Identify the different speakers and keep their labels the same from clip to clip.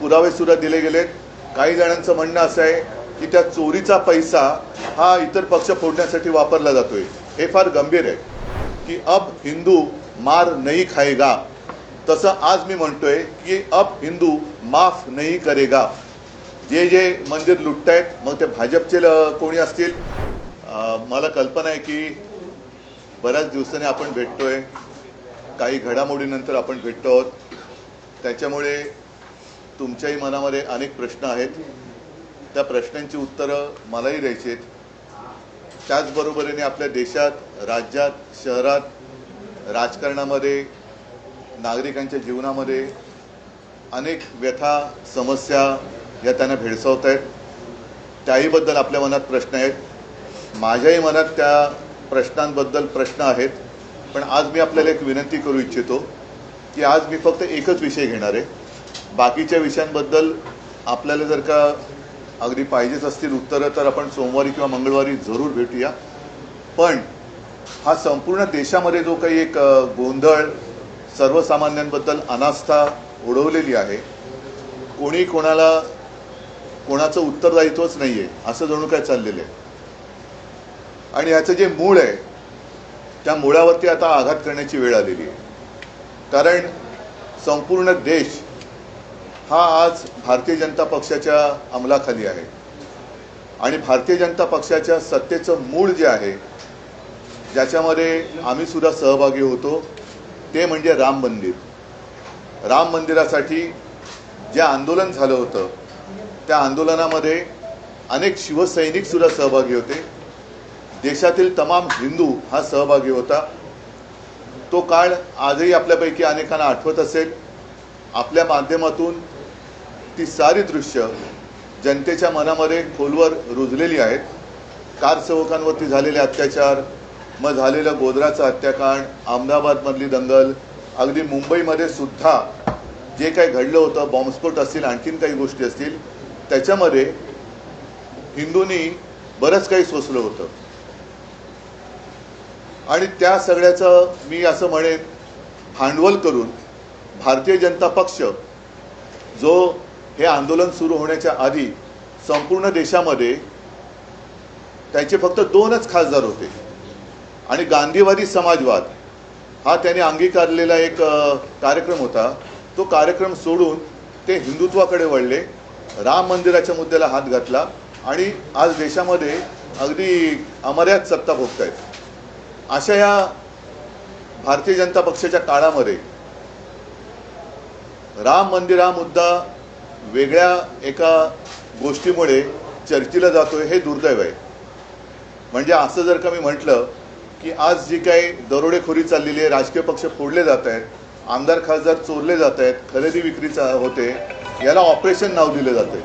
Speaker 1: पुरावे सुद्धा दिले गेलेत। काही जणांचं म्हणणं असं आहे की त्या चोरीचा पैसा हा इतर पक्ष फोडण्यासाठी वापरला जातोय। हे फार गंभीर आहे की अब हिंदू मार नहीं खाएगा, तसं आज मी म्हणतोय की अब हिंदू माफ नहीं करेगा। जे जे मंदिर लुटतायत, मग ते भाजपचे कोणी असतील, मला कल्पना आहे की बऱ्याच दिवसांनी आपण भेटतोय, काही घडामोडीनंतर आपण भेटतो आहोत, त्याच्यामुळे तुमच्याही मनामध्ये अनेक प्रश्न आहेत। त्या प्रश्नांची उत्तरं मलाही द्यायची आहेत। त्याचबरोबरीने आपल्या देशात, राज्यात, शहरात, राजकारणामध्ये, नागरिकांच्या जीवनामध्ये अनेक व्यथा, समस्या या त्यांना भेडसावत आहेत। त्याहीबद्दल आपल्या मनात प्रश्न आहेत। माझ्याही मनात त्या प्रश्नांबद्दल प्रश्न आहेत। पण आज मी आपल्याला एक विनंती करू इच्छितो की आज मी फक्त एकच विषय घेणार आहे। बाकीच्या विषयांबद्दल आपल्याला जर का अगदी पाहिजेच असतील उत्तरं तर आपण सोमवारी किंवा मंगळवारी जरूर भेटूया। पण हा संपूर्ण देशामध्ये जो काही एक गोंधळ, सर्वसामान्यांबद्दल अनास्था उडवलेली आहे, कोणी कोणाचं उत्तरदायित्वच नाहीये असं जणू काय चाललेलं आहे। आणि ह्याचं जे मूळ आहे त्या मुळावरती आता आघात करण्याची वेळ आलेली आहे। कारण संपूर्ण देश हा आज भारतीय जनता पक्षाच्या अंमलाखाली आहे आणि भारतीय जनता पक्षाच्या सत्तेचं मूळ जे आहे, ज्याच्यामध्ये आम्ही सुद्धा सहभागी होतो, ते म्हणजे राम मंदिर। राम मंदिरासाठी जे आंदोलन झालं होतं त्या आंदोलनामध्ये अनेक शिवसैनिक सुद्धा सहभागी होते। देशातील तमाम हिंदू हा सहभागी होता। तो काळ आजही आपल्यापैकी अनेकांना आठवत असेल। आपल्या माध्यमातून ती सारी दृश्य जनतेच्या मनामध्ये खोलवर रुजलेली आहेत। कारसेवकांवरती झालेले अत्याचार, मग झालेलं गोधराचं हत्याकांड, अहमदाबादमधली दंगल, अगदी मुंबईमध्ये सुद्धा जे काही घडलं होतं, बॉम्बस्फोट असतील, आणखीन काही गोष्टी असतील, त्याच्यामध्ये हिंदूंनी बरंच काही सोसलं होतं। आणि त्या सगळ्याचं मी असं म्हणेन भांडवल करून भारतीय जनता पक्ष, जो हे आंदोलन सुरू होण्याच्या आधी संपूर्ण देशामध्ये त्याचे फक्त 2च खासदार होते आणि गांधीवादी समाजवाद हा त्याने अंगीकारलेला एक कार्यक्रम होता। तो कार्यक्रम सोडून ते हिंदुत्वाकडे वळले, राम मंदिराच्या मुद्द्याला हात घातला आणि आज देशामध्ये अगदी अमर्याद सत्ता भोगतायत। अशा या भारतीय जनता पक्षाच्या काळामध्ये राम मंदिर हा मुद्दा वेगळ्या एका गोष्टीमुळे चर्चेला जातोय, हे दुर्दैव आहे। म्हणजे असं जर का मी म्हटलं की आज जी काही दरोडेखोरी चाललेली आहे, राजकीय पक्ष फोडले जात आहेत, आमदार खासदार चोरले जात आहेत, खरेदी विक्री होते, याला ऑपरेशन नाव दिलं जाते,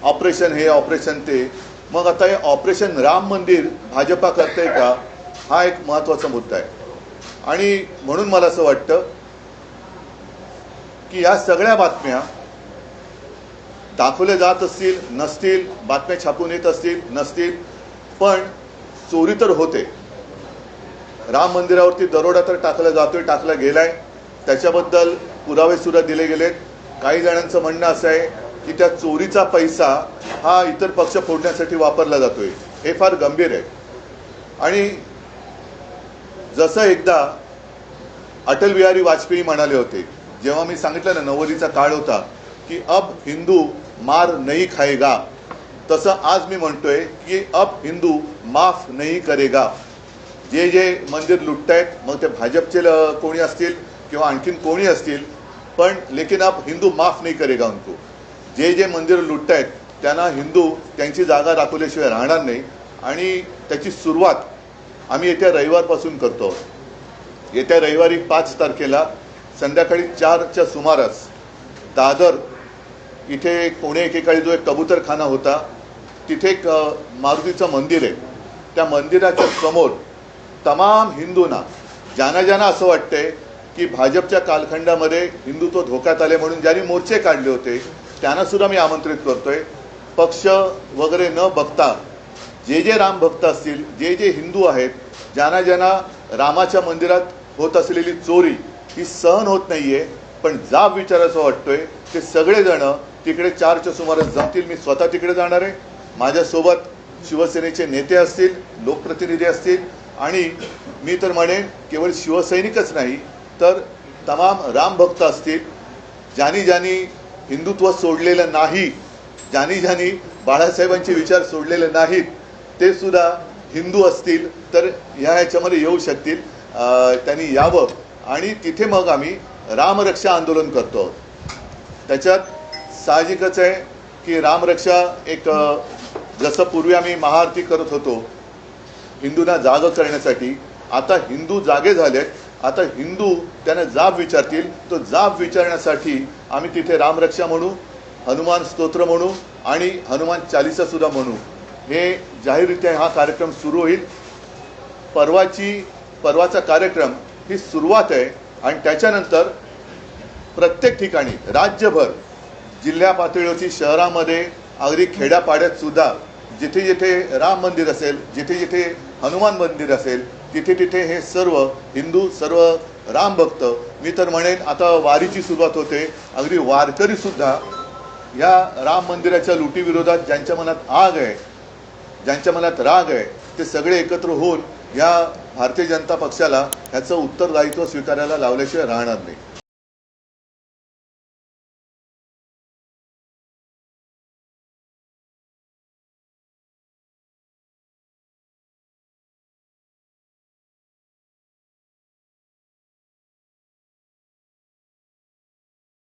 Speaker 1: ऑपरेशन हे, ऑपरेशन ते। मग आता हे ऑपरेशन राम मंदिर भाजपा करते का, हा एक महत्त्वाचा मुद्दा आहे। आणि म्हणून मला असं वाटतं की या सगळ्या बातम्या दाखवल्या जात असतील, नसतील, बातम्या छापून येत असतील, नसतील, पण चोरी तर होते। राम मंदिरावरती दरोडा तर टाकला जातोय, टाकला गेलाय, त्याच्याबद्दल पुरावे सुद्धा दिले गेलेत। काही जणांचं म्हणणं असं आहे की त्या चोरीचा पैसा हा इतर पक्ष फोडण्यासाठी वापरला जातोय। हे फार गंभीर आहे। आणि जसं एकदा अटल बिहारी वाजपेयी म्हणाले होते, जेव्हा मी सांगितलं ना 90चा काळ होता की अब हिंदू मार नहीं खाएगा, तसं आज मी म्हणतोय की अब हिंदू माफ नहीं करेगा। जे जे मंदिर लुटतायत, मग ते भाजपचे कोणी असतील किंवा आणखीन कोणी असतील, पण लेकिन अब हिंदू माफ नहीं करेगा उनको। जे जे मंदिर लुटतायत त्यांना हिंदू त्यांची जागा दाखवल्याशिवाय राहणार नाही। आणि त्याची सुरुवात आम्ही येत्या रविवारपासून करतो। येत्या रविवारी 5 तारखेला संध्याकाळी 4च्या सुमारास दादर इथे पुणे एकेकाळी जो एक कबूतरखाना होता, तिथे एक मारुतीचं मंदिर आहे। त्या मंदिराच्या समोर तमाम हिंदूंना, ज्यांना असं वाटतंय की भाजपच्या कालखंडामध्ये हिंदुत्व धोक्यात आले म्हणून ज्यांनी मोर्चे काढले होते, त्यांना सुद्धा मी आमंत्रित करतोय। पक्ष वगैरे न बघता जे जे राम भक्त असतील, जे जे हिंदू आहेत, ज्यांना रामाच्या मंदिरात होत असलेली चोरी ही सहन होत नाहीये, पण जाब विचारायचा वाटतोय, ते सगळेजण तिकडे 4च्या सुमारास जमतील. मी स्वतः तिकडे जाणार आहे. माझ्यासोबत शिवसेनेचे नेते असतील, लोकप्रतिनिधी असतील आणि मी तर म्हणेन केवळ शिवसैनिकच नाही तर तमाम रामभक्त असतील. ज्यांनी ज्यांनी हिंदुत्व सोडलेलं नाही, ज्यांनी बाळासाहेबांचे विचार सोडलेले नाहीत, ते सुद्धा हिंदू असतील तर ह्याच्यामध्ये येऊ शकतील. त्यांनी यावं आणि तिथे मग आम्ही रामरक्षा आंदोलन करतो. त्याच्यात साहजिकच आहे की रामरक्षा एक जसं पूर्वी आम्ही महाआरती करत होतो हिंदूंना जाग करण्यासाठी, आता हिंदू जागे झालेत. आता हिंदू त्यांना जाब विचारतील. तो जाब विचारण्यासाठी आम्ही तिथे रामरक्षा म्हणू, हनुमान स्तोत्र म्हणू आणि हनुमान चालीसा सुद्धा म्हणू. हे जाहीररित्या हा कार्यक्रम सुरू होईल. परवाचा कार्यक्रम ही सुरुवात आहे आणि त्याच्यानंतर प्रत्येक ठिकाणी राज्यभर जिल्हा पातळीवरती शहरामध्ये अगदी खेड्यापाड्यात सुद्धा जिथे जिथे राम मंदिर असेल, जिथे जिथे हनुमान मंदिर असेल, तिथे तिथे हे सर्व हिंदू, सर्व राम भक्त, मी तर म्हणेन आता वारीची सुरुवात होते. अगदी वारकरी सुद्धा या राम मंदिराच्या लुटीविरोधात ज्यांच्या मनात आग आहे, ज्यांच्या मनात राग आहे, ते सगळे एकत्र होऊन या भारतीय जनता पक्षाला ह्याचं उत्तरदायित्व स्वीकारायला लावल्याशिवाय राहणार नाही.